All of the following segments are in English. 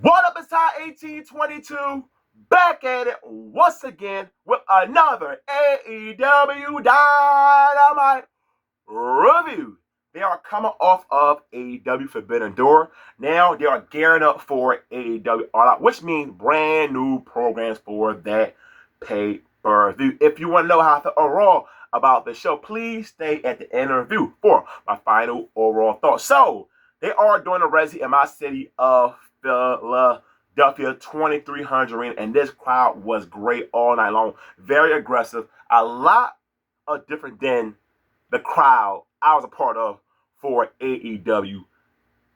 What up, it's Ty 1822, back at it once again with another AEW Dynamite review. They are coming off of AEW Forbidden Door. Now they are gearing up for AEW All Out, which means brand new programs for that pay-per-view. If you want to know how to overall about the show, please stay at the end of the review for my final overall thoughts. So, they are doing a resi in my city of Philadelphia 2300 arena, and this crowd was great all night long. Very aggressive. A lot of different than the crowd I was a part of for AEW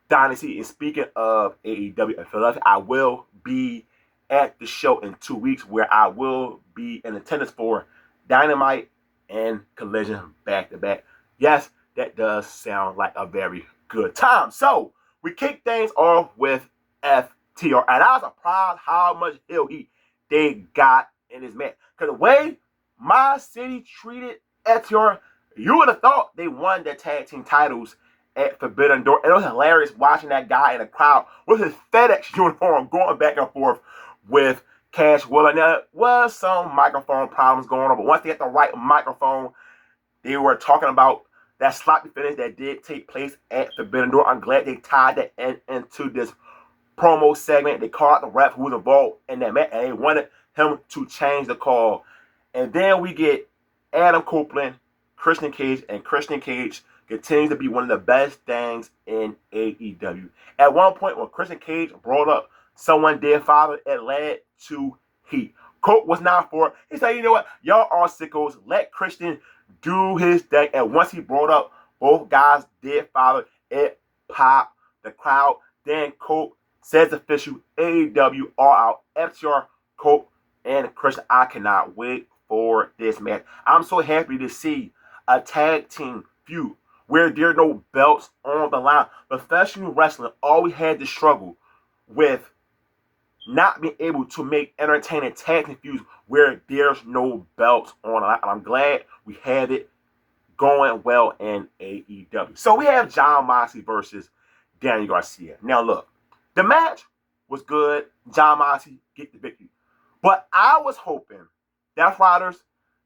Dynasty. And speaking of AEW in Philadelphia, I will be at the show in 2 weeks where I will be in attendance for Dynamite and Collision back to back. Yes, that does sound like a very good time. So we kick things off with FTR, and I was surprised how much heel heat they got in this match. Because the way my city treated FTR, you would have thought they won their tag team titles at Forbidden Door. And it was hilarious watching that guy in the crowd with his FedEx uniform going back and forth with Cash Wheeler. Now, there was some microphone problems going on, but once they had the right microphone, they were talking about that sloppy finish that did take place at Forbidden Door. I'm glad they tied that into this promo segment. They called out the ref who was involved in that match, and they wanted him to change the call. And then we get Adam Copeland, Christian Cage, and Christian Cage continues to be one of the best things in AEW. At one point, when Christian Cage brought up someone dead father, it led to heat. Cope was not for it. He said, you know what? Y'all are sickos. Let Christian do his thing. And once he brought up both guys' dead father, it popped the crowd. Then Cope says official AEW All Out. FTR, Cope, and Christian. I cannot wait for this match. I'm so happy to see a tag team feud where there are no belts on the line. Professional wrestling always had to struggle with not being able to make entertaining tag team feuds where there's no belts on the line. And I'm glad we had it going well in AEW. So we have Jon Moxley versus Daniel Garcia. Now look, the match was good. Jon Moxley get the victory. But I was hoping Death Riders,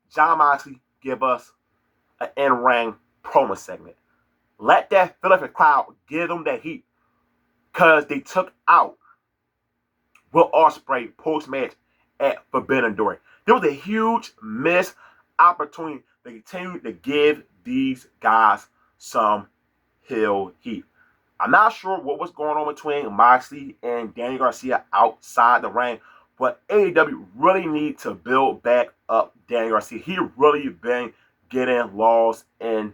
Jon Moxley give us an in-ring promo segment. Let that Philadelphia crowd give them that heat. Because they took out Will Ospreay post-match at Forbidden Door. There was a huge missed opportunity to continue to give these guys some heel heat. I'm not sure what was going on between Moxley and Daniel Garcia outside the ring, but AEW really need to build back up Daniel Garcia. He really been getting lost in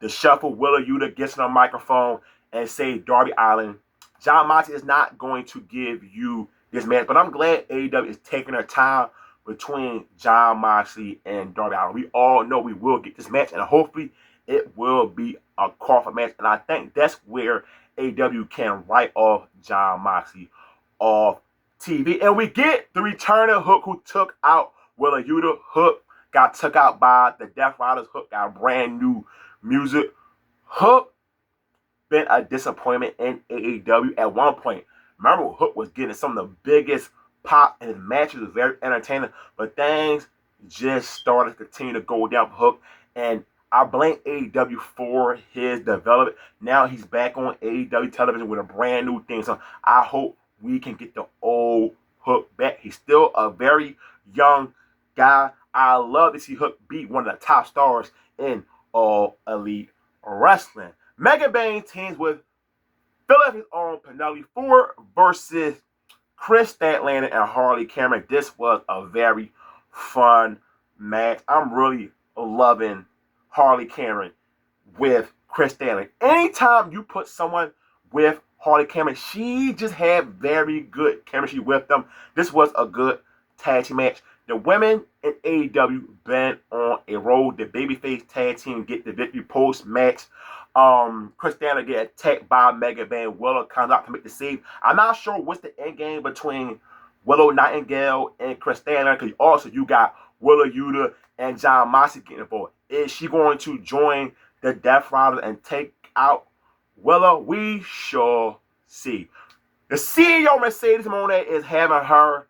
the shuffle. Willa Yuta gets on a microphone and say Darby Allin. Jon Moxley is not going to give you this match, but I'm glad AEW is taking their time between Jon Moxley and Darby Allin. We all know we will get this match, and hopefully it will be a Crawford match, and I think that's where AEW can write off Jon Moxley off TV. And we get the return of Hook, who took out Willa Yuta. Hook got took out by the Death Riders. Hook got brand new music. Hook been a disappointment in AEW at one point. Remember, Hook was getting some of the biggest pop, and his matches was very entertaining, but things just started to continue to go down for Hook, and I blame AEW for his development. Now he's back on AEW television with a brand new thing, so I hope we can get the old Hook back. He's still a very young guy. I love to see Hook be one of the top stars in All Elite Wrestling. Megan Bayne teams with Philadelphia's own Penelope Ford versus Chris Statlander and Harley Cameron. This was a very fun match. I'm really loving Harley Cameron with Chris Statlander. Anytime you put someone with Harley Cameron, she just had very good chemistry with them. This was a good tag team match. The women in AEW been on a roll. The babyface tag team get the victory post-match. Chris Statlander get attacked by Megan Bayne. Willow comes out to make the save. I'm not sure what's the end game between Willow Nightingale and Chris Statlander, because also you got Willa Yuta and Jon Moxley getting involved. Is she going to join the Death Riders and take out Willow? We shall see. The CEO Mercedes Moné is having her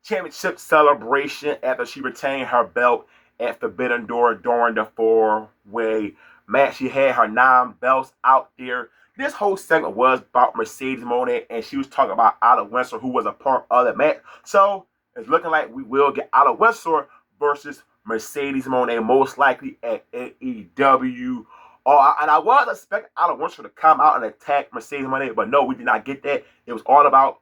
championship celebration after she retained her belt at Forbidden Door during the four-way match. She had her 9 belts out there. This whole segment was about Mercedes Moné, and she was talking about Isla Windsor, who was a part of the match. So it's looking like we will get Isla Windsor versus Mercedes Moné, most likely at AEW. And I was expecting Isla Windsor to come out and attack Mercedes Moné, but no, we did not get that. It was all about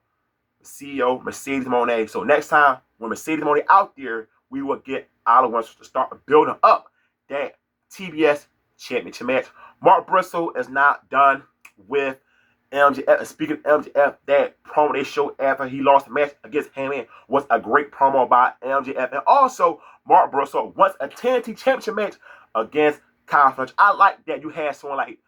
CEO Mercedes Moné. So next time when Mercedes Moné out there, we will get Isla Windsor to start building up that TBS championship match. Mark Briscoe is not done with MJF. Speaking of MJF, that promo they showed after he lost the match against Hangman was a great promo by MJF. And also, Mark Briscoe wants a TNT championship match against Kyle Fletcher. I like that you had someone like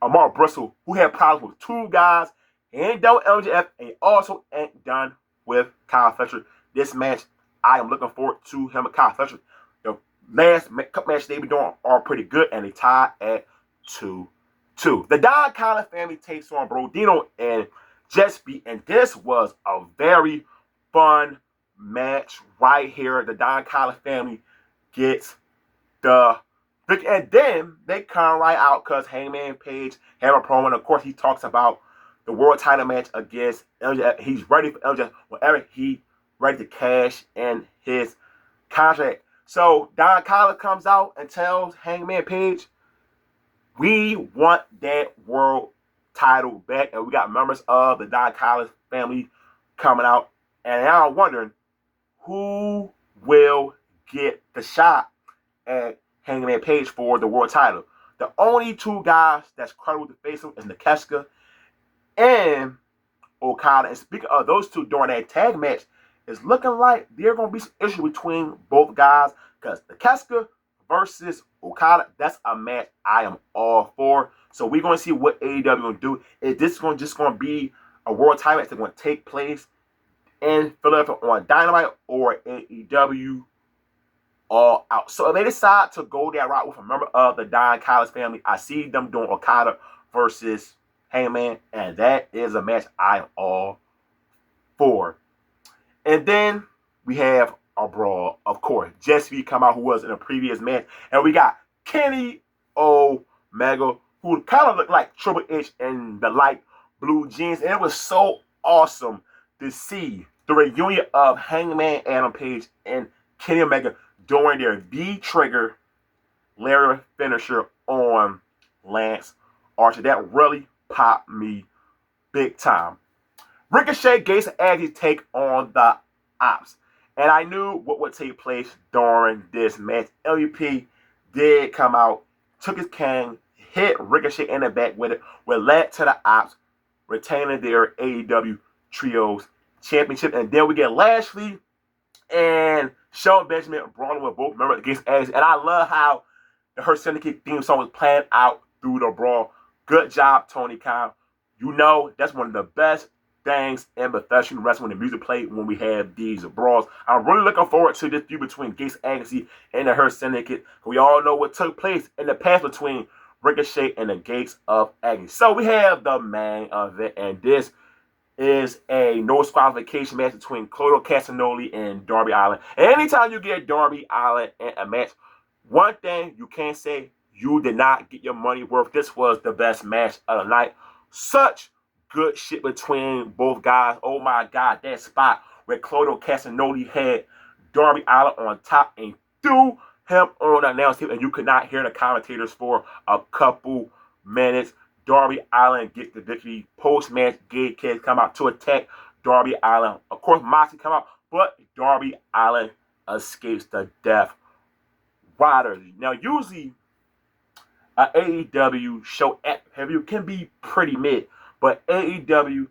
Mark Briscoe who had problems with 2 guys. He ain't done with MJF, and he also ain't done with Kyle Fletcher. This match, I am looking forward to him and Kyle Fletcher. The last couple matches they've been doing are pretty good, and they tied at 2-2. The Don Callis family takes on Brodino and Jespy, and this was a very fun match right here. The Don Callis family gets the victory, and then they come right out because Hangman Page have a promo, and of course he talks about the world title match against MJF. He's ready for MJF whenever he ready to cash in his contract. So Don Callis comes out and tells Hangman Page, we want that world title back. And we got members of the Don Callis family coming out. And now I'm wondering who will get the shot at Hangman Page for the world title. The only 2 guys that's credible to face him is Nakeshka and Okada. And speaking of those 2 during that tag match, it's looking like there's going to be some issue between both guys because Nakeshka versus Okada, that's a match I am all for. So we're going to see what AEW going to do. Is this just going to be a world title match that's going to take place in Philadelphia on Dynamite or AEW all out? So if they decide to go that route with a member of the Don Callis family, I see them doing Okada versus Hangman, and that is a match I am all for. And then we have a brawl, of course. Jesse come out, who was in a previous match, and we got Kenny Omega, who kind of looked like Triple H in the light blue jeans, and it was so awesome to see the reunion of Hangman Adam Page and Kenny Omega during their V-Trigger Larry finisher on Lance Archer. That really popped me big time. Ricochet, Gates, and Aggie take on the Ops. And I knew what would take place during this match. LVP did come out, took his cane, hit Ricochet in the back with it, which led to the Ops retaining their AEW Trios Championship. And then we get Lashley and Shelton Benjamin brawling with both members against Aggie. And I love how the Hurt Syndicate theme song was playing out through the brawl. Good job, Tony Khan. You know, that's one of the best things in professional wrestling when the music played when we have these brawls. I'm really looking forward to this feud between Gates Agassi and the Hurt Syndicate. We all know what took place in the past between Ricochet and the Gates of Agassi. So we have the main event, and this is a no disqualification match between Claudio Castagnoli and Darby Allin. And anytime you get Darby Allin in a match, one thing you can't say, you did not get your money worth. This was the best match of the night. Such good shit between both guys. Oh my God, that spot where Claudio Castagnoli had Darby Allin on top and threw him on the announce table, and you could not hear the commentators for a couple minutes. Darby Allin gets the victory. Post-match, Gay Kids come out to attack Darby Allin. Of course, Moxley come out, but Darby Allin escapes the Death Rider. Now, usually, an AEW show at pay-per-view can be pretty mid, but AEW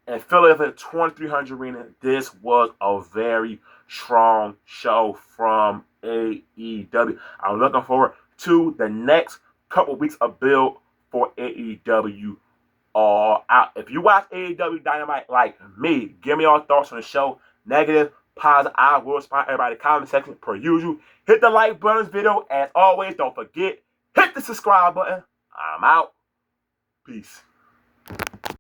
and Philadelphia 2300 Arena, this was a very strong show from AEW. I'm looking forward to the next couple weeks of build for AEW All Out. If you watch AEW Dynamite like me, give me your thoughts on the show. Negative, positive, I will respond to everybody in the comment section per usual. Hit the like button on this video. As always, don't forget, hit the subscribe button. I'm out. Peace.